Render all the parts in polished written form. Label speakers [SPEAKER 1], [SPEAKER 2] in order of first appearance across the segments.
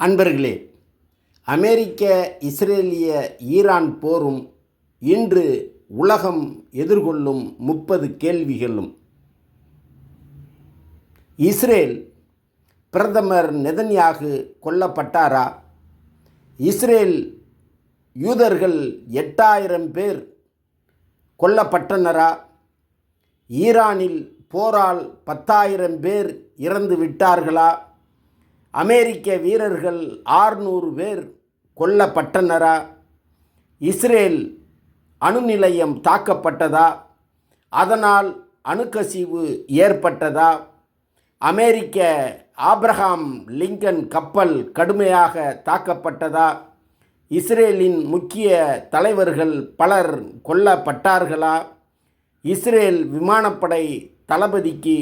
[SPEAKER 1] அன்பர்களே, அமெரிக்க இஸ்ரேலிய ஈரான் போரும் இன்று உலகம் எதிர்கொள்ளும் 30 கேள்விகளும். இஸ்ரேல் பிரதமர் நெதன்யாகு கொல்லப்பட்டாரா? இஸ்ரேல் யூதர்கள் 8000 பேர் கொல்லப்பட்டனரா? ஈரானில் போரால் 10,000 பேர் இறந்து விட்டார்களா? அமெரிக்க வீரர்கள் 600 பேர் கொல்லப்பட்டனரா? இஸ்ரேல் அணு நிலையம் தாக்கப்பட்டதா? அதனால் அணுக்கசிவு ஏற்பட்டதா? அமெரிக்க ஆப்ரஹாம் லிங்கன் கப்பல் கடுமையாக தாக்கப்பட்டதா? இஸ்ரேலின் முக்கிய தலைவர்கள் பலர் கொல்லப்பட்டார்களா? இஸ்ரேல் விமானப்படை தளபதிக்கு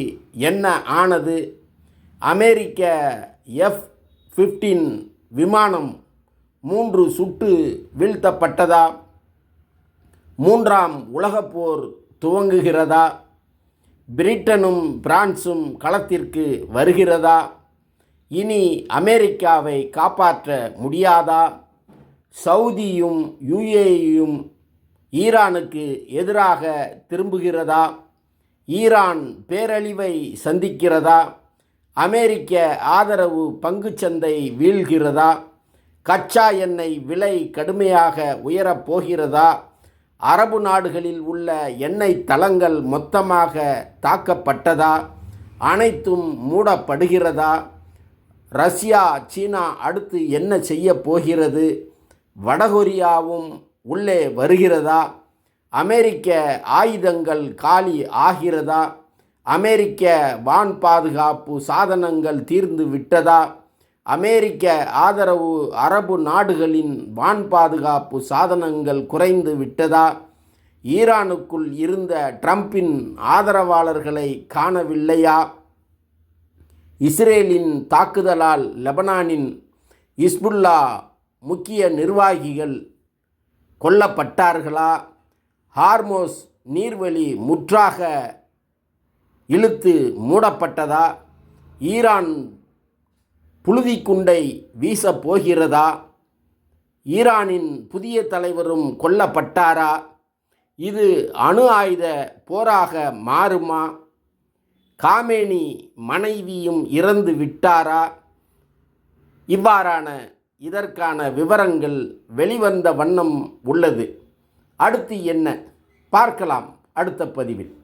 [SPEAKER 1] என்ன ஆனது? அமெரிக்க F-15 விமானம் 3 சுட்டு வீழ்த்தப்பட்டதா? 3ஆம் உலகப்போர் துவங்குகிறதா? பிரிட்டனும் பிரான்சும் களத்திற்கு வருகிறதா? இனி அமெரிக்காவை காப்பாற்ற முடியாதா? சவுதியும் UAEயும் ஈரானுக்கு எதிராக திரும்புகிறதா? ஈரான் பேரழிவை சந்திக்கிறதா? அமெரிக்க ஆதரவு பங்குச்சந்தை வீழ்கிறதா? கச்சா எண்ணெய் விலை கடுமையாக உயரப் போகிறதா? அரபு நாடுகளில் உள்ள எண்ணெய் தளங்கள் மொத்தமாக தாக்கப்பட்டதா? அனைத்தும் மூடப்படுகிறதா? ரஷ்யா சீனா அடுத்து என்ன செய்ய போகிறது? வடகொரியாவும் உள்ளே வருகிறதா? அமெரிக்க ஆயுதங்கள் காலி ஆகிறதா? அமெரிக்க வான் பாதுகாப்பு சாதனங்கள் தீர்ந்து விட்டதா? அமெரிக்க ஆதரவு அரபு நாடுகளின் வான் பாதுகாப்பு சாதனங்கள் குறைந்து விட்டதா? ஈரானுக்குள் இருந்த ட்ரம்பின் ஆதரவாளர்களை காணவில்லையா? இஸ்ரேலின் தாக்குதலால் லெபனானின் ஹிஸ்புல்லா முக்கிய நிர்வாகிகள் கொல்லப்பட்டார்களா? ஹார்மோஸ் நீர்வழி முற்றாக இழுத்து மூடப்பட்டதா? ஈரான் புழுதிக்குண்டை வீசப் போகிறதா? ஈரானின் புதிய தலைவரும் கொல்லப்பட்டாரா? இது அணு ஆயுத போராக மாறுமா? காமேனி மனைவியும் இறந்து விட்டாரா? இவ்வாறான இதற்கான விவரங்கள் வெளிவந்த வண்ணம் உள்ளது. அடுத்து என்ன பார்க்கலாம் அடுத்த பதிவில்.